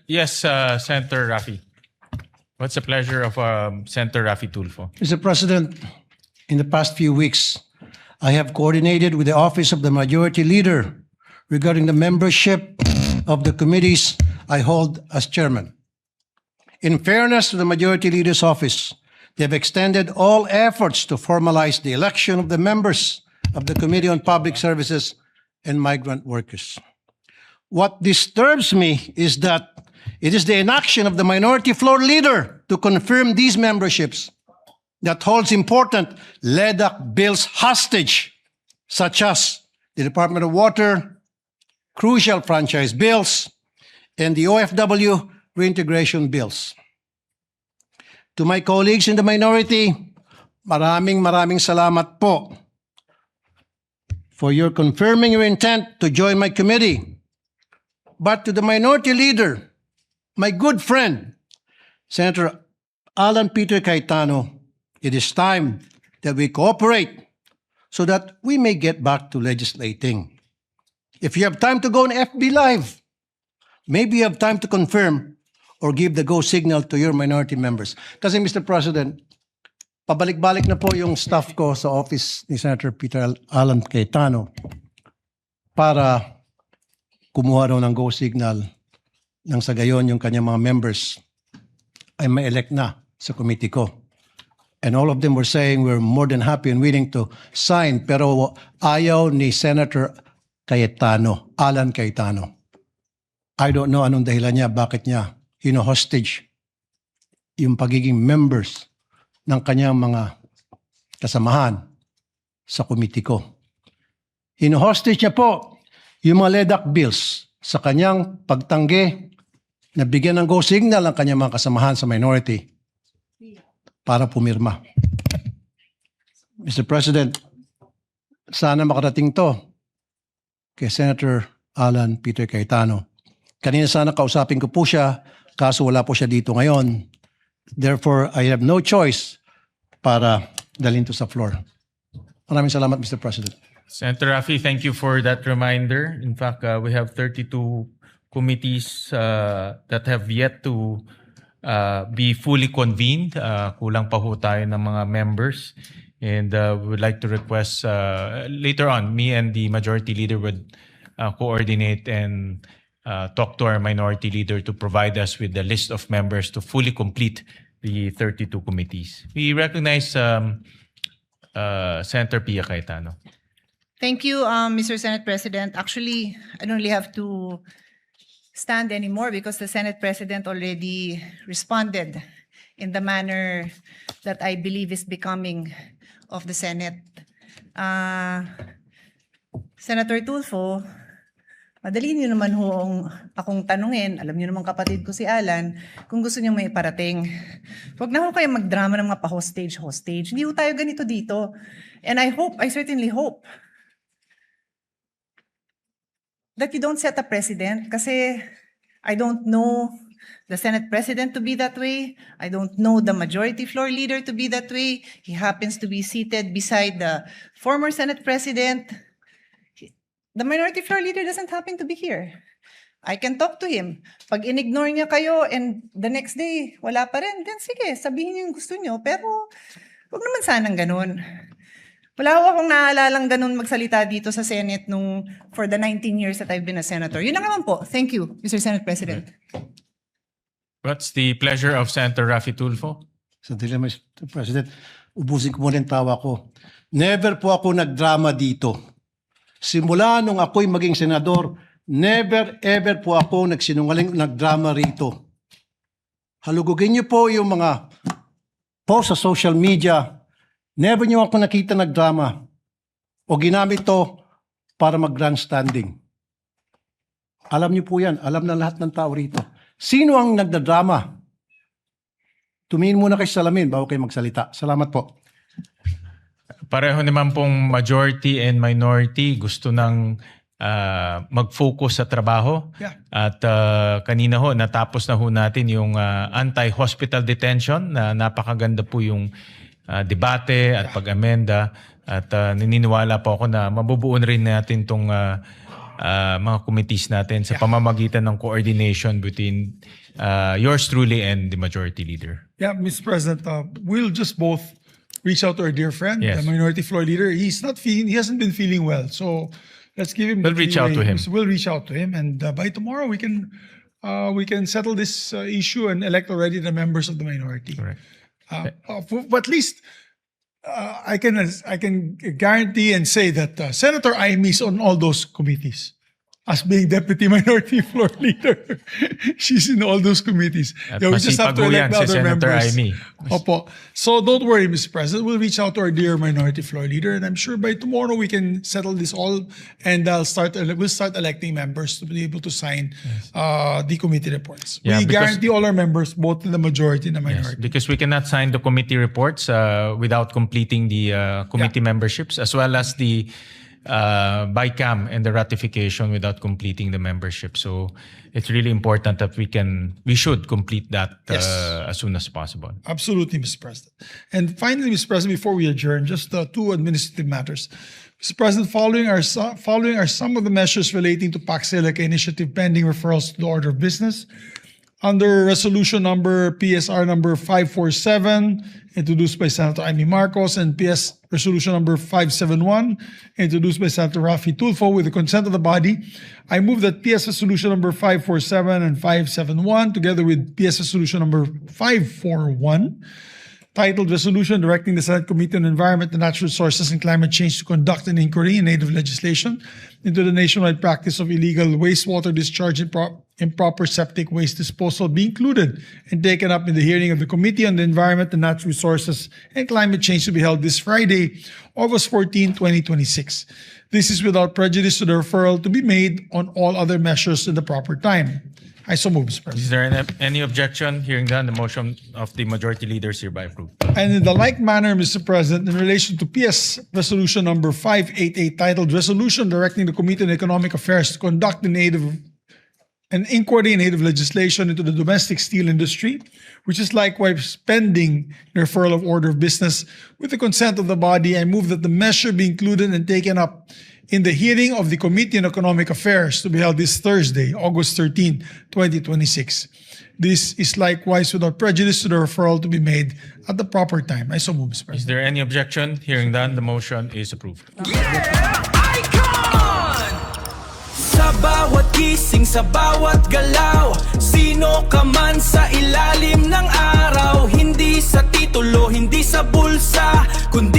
Yes, Senator Raffy. What's the pleasure of Senator Raffy Tulfo? Mr. President, in the past few weeks, I have coordinated with the Office of the Majority Leader regarding the membership of the committees I hold as chairman. In fairness to the Majority Leader's office, they have extended all efforts to formalize the election of the members of the Committee on Public Services and Migrant Workers. What disturbs me is that it is the inaction of the Minority Floor Leader to confirm these memberships that holds important LEDAC bills hostage, such as the Department of Water, crucial franchise bills, and the OFW reintegration bills. To my colleagues in the minority, maraming salamat po for your confirming your intent to join my committee. But to the minority leader, my good friend, Senator Alan Peter Cayetano, it is time that we cooperate so that we may get back to legislating. If you have time to go on FB Live, maybe you have time to confirm or give the go signal to your minority members. Kasi Mr. President, pabalik-balik na po yung staff ko sa office ni Senator Peter Alan Cayetano para kumuha raw ng go signal nang sa gayon yung kanyang mga members ay ma-elect na sa committee ko. And all of them were saying we're more than happy and willing to sign, pero ayaw ni Senator Cayetano, Alan Cayetano. I don't know anong dahilan niya, bakit niya hino-hostage yung pagiging members ng kanyang mga kasamahan sa committee ko. Hino-hostage niya po yung mga LEDAC bills sa kanyang pagtanggi na bigyan ng go signal ang kanyang mga kasamahan sa minority para pumirma. Mr. President, sana makarating to kay Senator Alan Peter Cayetano. Kanina sana kausapin ko po siya, kaso wala po siya dito ngayon. Therefore, I have no choice para dalhin to sa floor. Maraming salamat, Mr. President. Senator Raffy, thank you for that reminder. In fact, we have 32 committees that have yet to be fully convened. Kulang pa ho tayo ng mga members. And we would like to request later on, me and the Majority Leader would coordinate and talk to our Minority Leader to provide us with the list of members to fully complete the 32 committees. We recognize Senator Pia Cayetano. Thank you, Mr. Senate President. Actually, I don't really have to stand anymore because the Senate President already responded in the manner that I believe is becoming of the Senate. Senator Tulfo, madali niyo naman akong tanungin, alam niyo naman kapatid ko si Alan, kung gusto niyo may parating. Huwag na ho kayo magdrama ng mga pa-hostage. Hindi ho tayo ganito dito. And I certainly hope, that you don't set a precedent kasi I don't know the Senate President to be that way. I don't know the Majority Floor Leader to be that way. He happens to be seated beside the former Senate President. The Minority Floor Leader doesn't happen to be here. I can talk to him. Pag in-ignore niya kayo and the next day, wala pa rin, then sige, sabihin niyo yung gusto niyo. Pero huwag naman sanang ganun. Wala ko akong naalalang ganun magsalita dito sa Senate for the 19 years that I've been a senator. Yun lang naman po. Thank you, Mr. Senate President. What's the pleasure of Senator Raffy Tulfo? Sandali, Mr. President, ubusin ko muna yung tawa ko. Never po ako nagdrama dito. Simula nung ako'y maging senador, never ever po ako nagdrama rito. Halugugin niyo po yung mga post sa social media. Never niyo ako nakita nagdrama o ginamit to para mag-grandstanding. Alam niyo po yan. Alam na lahat ng tao rito. Sino ang nagdadrama? Tumingin muna kayo sa salamin bago kayo magsalita. Salamat po. Pareho naman pong majority and minority gusto ng mag-focus sa trabaho. Yeah. At kanina ho, natapos na ho natin yung anti-hospital detention na napakaganda po yung debate at pag-amenda at naniniwala po ako na mabubuon rin natin itong mga committees natin sa pamamagitan ng coordination between yours truly and the majority leader. Yeah, Mr. President, we'll just both reach out to our dear friend, Yes. the minority floor leader. He hasn't been feeling well, so let's give him. We'll reach out to him. We'll reach out to him, and by tomorrow we can settle this issue and elect already the members of the minority. Correct. At least I can guarantee and say that Senator Amy is on all those committees. As being deputy minority floor leader, she's in all those committees. At Yeah, we just have to masipag elect yan the si other Senator members. Amy. Opo. So don't worry, Mr. President. We'll reach out to our dear minority floor leader, and I'm sure by tomorrow we can settle this all, and we'll start electing members to be able to sign the committee reports. Yeah, We because- guarantee all our members, both in the majority and the Yes, minority. because we cannot sign the committee reports without completing the committee memberships, as well as the BICAM and the ratification without completing the membership. So it's really important that we should complete that Yes. as soon as possible. Absolutely, Mr. President. And finally, Mr. President, before we adjourn, just two administrative matters. Mr. President, following are some of the measures relating to PACSELEC initiative pending referrals to the order of business. Under resolution number PSR number 547, introduced by Senator Amy Marcos, and PS resolution number 571, introduced by Senator Raffy Tulfo, with the consent of the body, I move that PS resolution number 547 and 571, together with PS resolution number 541, titled Resolution Directing the Senate Committee on Environment, and Natural Resources and Climate Change to conduct an inquiry in aid of legislation into the nationwide practice of illegal wastewater discharge and improper septic waste disposal, be included and taken up in the hearing of the Committee on the Environment and Natural Resources and Climate Change to be held this Friday, August 14, 2026. This is without prejudice to the referral to be made on all other measures in the proper time. I so move, Mr. President. Is there any objection? Hearing done, the motion of the majority leader is hereby approved. And in the like manner, Mr. President, in relation to PS Resolution number 588, titled Resolution Directing the Committee on Economic Affairs to conduct an inquiry in aid of legislation into the domestic steel industry, which is likewise pending referral of order of business. With the consent of the body, I move that the measure be included and taken up in the hearing of the Committee on Economic Affairs to be held this Thursday, August 13, 2026. This is likewise without prejudice to the referral to be made at the proper time. I so move, Mr. Is President. there any objection? Hearing done, the motion is approved. Icon! Sa bawat gising, sa bawat galaw, sino ka man sa ilalim ng araw, hindi sa titulo, hindi sa bulsa, kundi